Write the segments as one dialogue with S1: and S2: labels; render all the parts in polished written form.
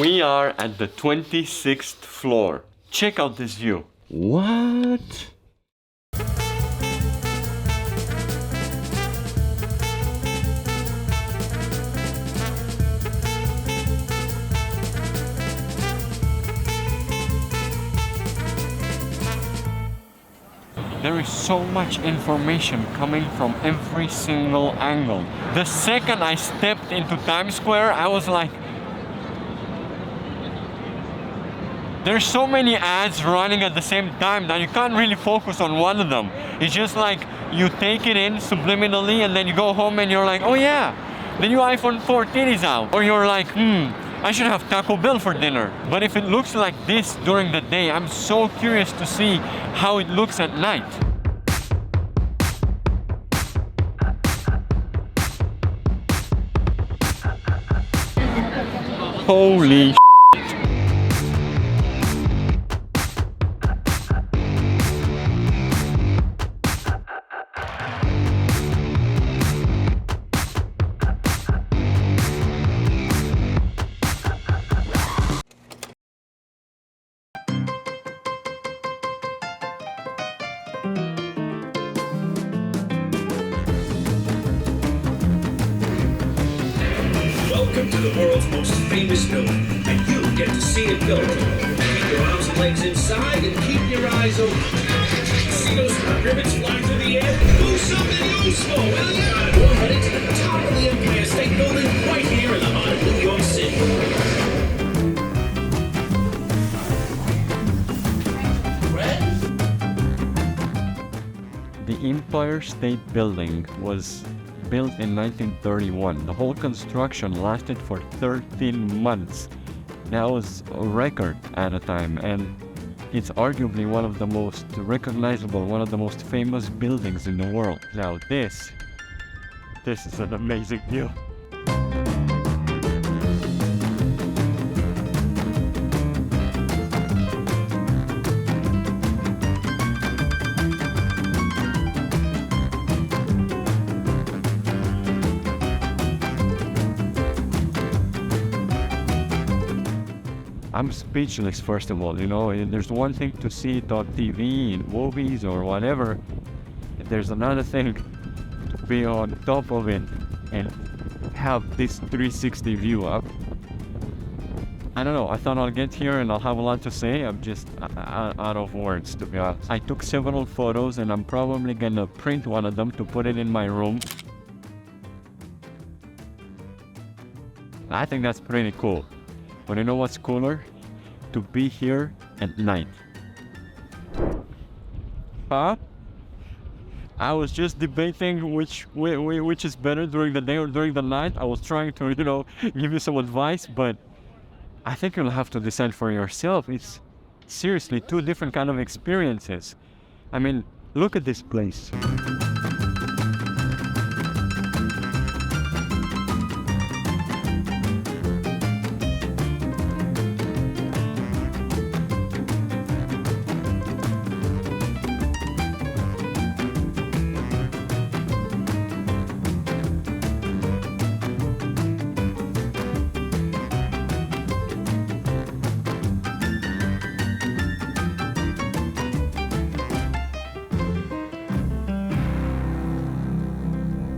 S1: We are at the 26th floor. Check out this view. What? There is so much information coming from every single angle. The second I stepped into Times Square, I was like, there's so many ads running at the same time that you can't really focus on one of them. It's just like you take it in subliminally and then you go home and you're like, oh yeah, the new iPhone 14 is out. Or you're like, I should have Taco Bell for dinner. But if it looks like this during the day, I'm so curious to see how it looks at night. Holy
S2: Welcome to the world's most famous building, and you get to see it built. Keep your arms and legs inside and keep your eyes open. See those rivets fly through the air? Move something useful, will ya? We're headed to the top of the Empire State Building right here in the heart of New York City.
S1: The Empire State Building was built in 1931. The whole construction lasted for 13 months. That was a record at a time, and it's arguably one of the most recognizable, one of the most famous buildings in the world. Now this is an amazing view. I'm speechless, first of all. You know, there's one thing to see it on TV, in movies or whatever. There's another thing to be on top of it and have this 360 view up. I don't know, I thought I'll get here and I'll have a lot to say. I'm just out of words, to be honest. I took several photos and I'm probably gonna print one of them to put it in my room. I think that's pretty cool. But you know what's cooler? To be here at night. Huh? I was just debating which is better, during the day or during the night. I was trying to, you know, give you some advice, but I think you'll have to decide for yourself. It's seriously two different kind of experiences. I mean, look at this place.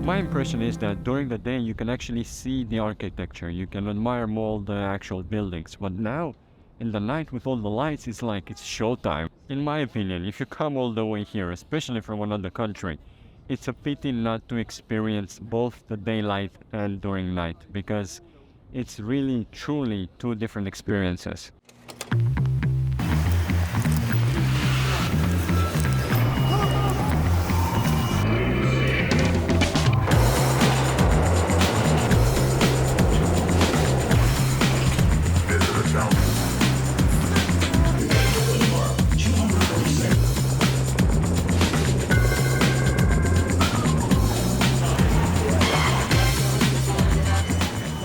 S1: My impression is that during the day you can actually see the architecture, you can admire more the actual buildings, but now in the night with all the lights it's like it's showtime. In my opinion, if you come all the way here, especially from another country, it's a pity not to experience both the daylight and during night, because it's really truly two different experiences.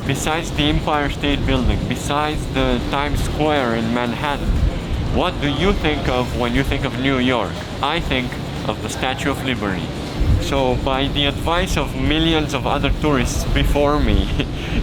S1: Besides the Empire State Building, besides the Times Square in Manhattan, What do you think of when you think of New York? I think of the Statue of Liberty. So by the advice of millions of other tourists before me,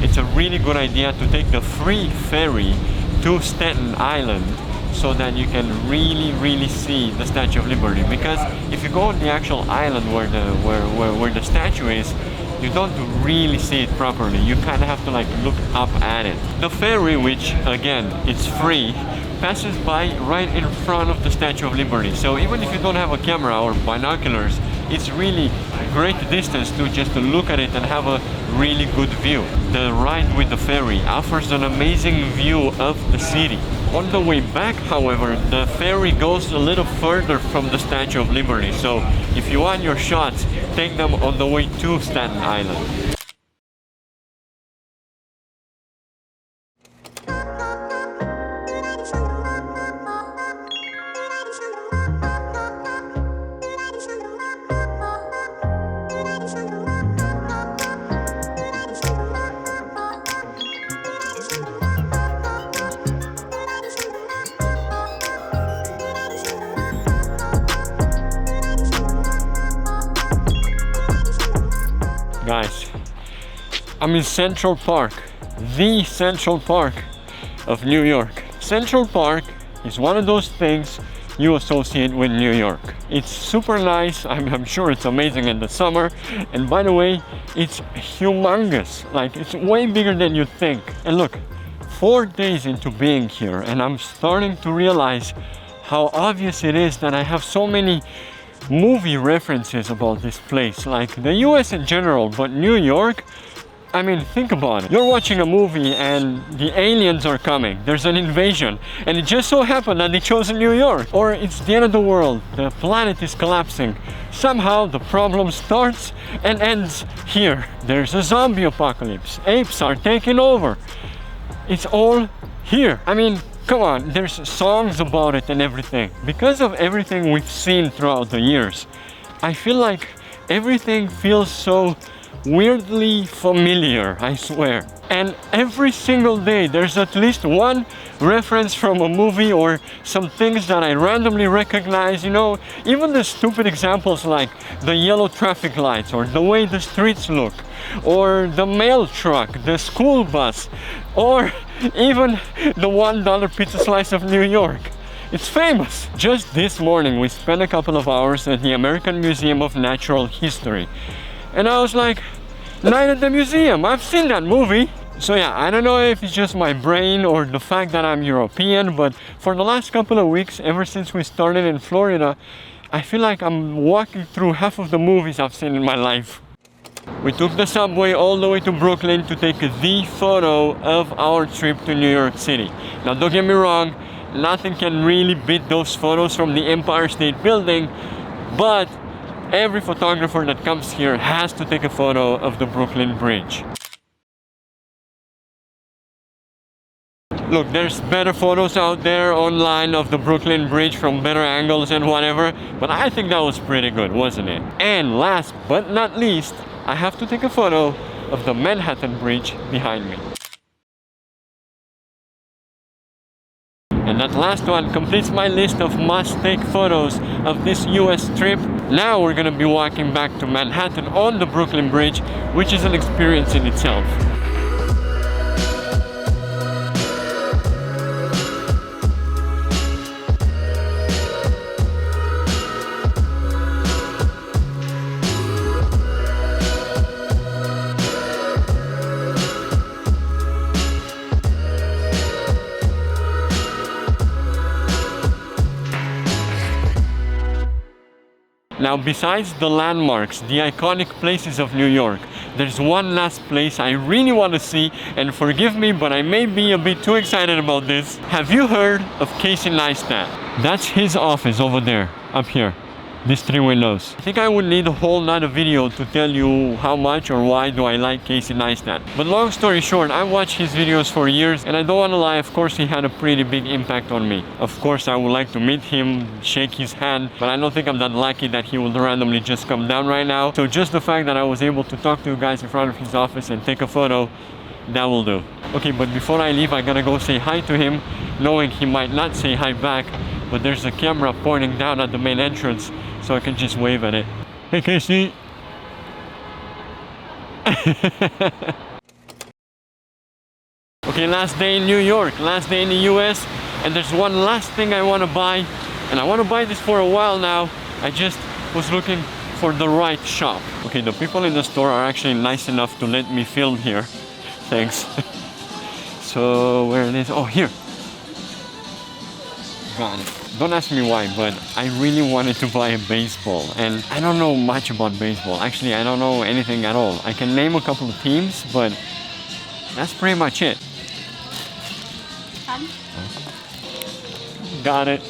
S1: it's a really good idea to take the free ferry to Staten Island so that you can really see the Statue of Liberty. Because if you go on the actual island where the statue is, you don't really see it properly. You kind of have to like look up at it. The ferry, which again, it's free, passes by right in front of the Statue of Liberty. So even if you don't have a camera or binoculars, it's really great distance to just look at it and have a really good view. The ride with the ferry offers an amazing view of the city. On the way back, however, the ferry goes a little further from the Statue of Liberty. So if you want your shots, take them on the way to Staten Island. Guys, I'm in Central Park, the Central Park of New York. Central Park is one of those things you associate with New York. It's super nice. I'm sure it's amazing in the summer. And by the way, it's humongous. Like, it's way bigger than you think. And look, 4 days into being here, and I'm starting to realize how obvious it is that I have so many movie references about this place, like the US in general, but New York, I mean, think about it. You're watching a movie and the aliens are coming, there's an invasion, and it just so happened that they chose New York. Or it's the end of the world, the planet is collapsing. Somehow the problem starts and ends here. There's a zombie apocalypse, apes are taking over. It's all here. I mean, come on, there's songs about it and everything. Because of everything we've seen throughout the years, I feel like everything feels so weirdly familiar, I swear. And every single day there's at least one reference from a movie or some things that I randomly recognize, you know, even the stupid examples like the yellow traffic lights or the way the streets look, or the mail truck, the school bus, or even the $1 pizza slice of New York. It's famous. Just this morning we spent a couple of hours at the American Museum of Natural History. And I was like, Night at the Museum, I've seen that movie. So yeah, I don't know if it's just my brain or the fact that I'm European, but for the last couple of weeks, ever since we started in Florida, I feel like I'm walking through half of the movies I've seen in my life. We took the subway all the way to Brooklyn to take the photo of our trip to New York City. Now don't get me wrong, nothing can really beat those photos from the Empire State Building, but every photographer that comes here has to take a photo of the Brooklyn Bridge. Look, there's better photos out there online of the Brooklyn Bridge from better angles and whatever, but I think that was pretty good, wasn't it? And last but not least, I have to take a photo of the Manhattan Bridge behind me. And that last one completes my list of must-take photos of this US trip. Now we're gonna be walking back to Manhattan on the Brooklyn Bridge, which is an experience in itself. Now, besides the landmarks, the iconic places of New York, there's one last place I really want to see, and forgive me, but I may be a bit too excited about this. Have you heard of Casey Neistat? That's his office over there, up here. These 3 windows. I think I would need a whole nother video to tell you how much or why do I like Casey Neistat. But long story short, I watched his videos for years, and I don't want to lie, of course he had a pretty big impact on me. Of course I would like to meet him, shake his hand, but I don't think I'm that lucky that he would randomly just come down right now. So just the fact that I was able to talk to you guys in front of his office and take a photo, that will do. Okay, but before I leave, I gotta go say hi to him. knowing he might not say hi back, but there's a camera pointing down at the main entrance, so I can just wave at it. Hey Casey! Okay, last day in New York, last day in the US, and there's one last thing I want to buy, and I want to buy this for a while now. I just was looking for the right shop. Okay, the people in the store are actually nice enough to let me film here. Thanks. So where it is? Oh, here. Got it. Don't ask me why, but I really wanted to buy a baseball, and I don't know much about baseball. Actually, I don't know anything at all. I can name a couple of teams, but that's pretty much it. Got it.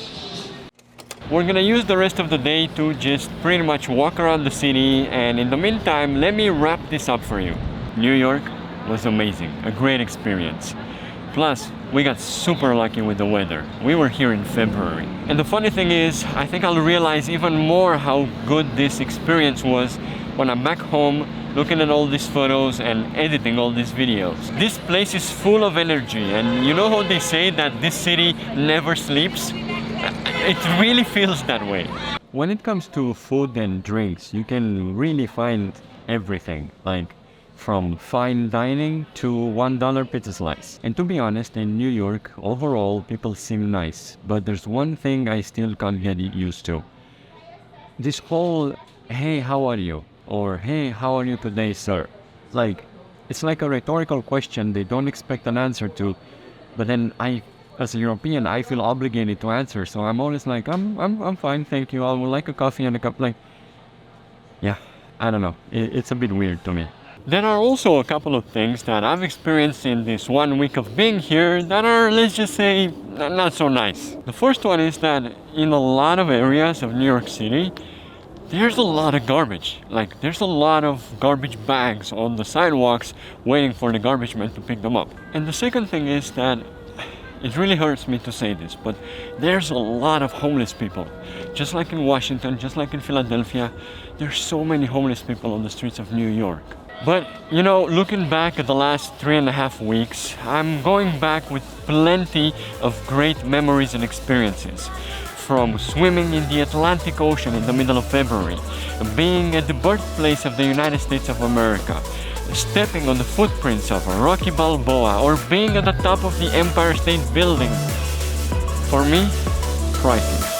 S1: We're gonna use the rest of the day to just pretty much walk around the city, and in the meantime, let me wrap this up for you. New York was amazing, a great experience. Plus, we got super lucky with the weather. We were here in February. And the funny thing is, I think I'll realize even more how good this experience was when I'm back home looking at all these photos and editing all these videos. This place is full of energy, and you know how they say that this city never sleeps? It really feels that way. When it comes to food and drinks, you can really find everything, like from fine dining to $1 pizza slice. And to be honest, in New York, overall, people seem nice. But there's one thing I still can't get used to. This whole, hey, how are you? Or, hey, how are you today, sir? Like, it's like a rhetorical question they don't expect an answer to. But then as a European, I feel obligated to answer. So I'm always like, I'm fine, thank you. I would like a coffee and a cup. Like, yeah, I don't know. It's a bit weird to me. There are also a couple of things that I've experienced in this 1 week of being here that are, let's just say, not so nice. The first one is that in a lot of areas of New York City, there's a lot of garbage. Like, there's a lot of garbage bags on the sidewalks waiting for the garbage man to pick them up. And the second thing is that it really hurts me to say this, but there's a lot of homeless people. Just like in Washington, just like in Philadelphia, there's so many homeless people on the streets of New York. But, you know, looking back at the last 3.5 weeks, I'm going back with plenty of great memories and experiences. From swimming in the Atlantic Ocean in the middle of February, being at the birthplace of the United States of America, stepping on the footprints of Rocky Balboa, or being at the top of the Empire State Building. For me, priceless.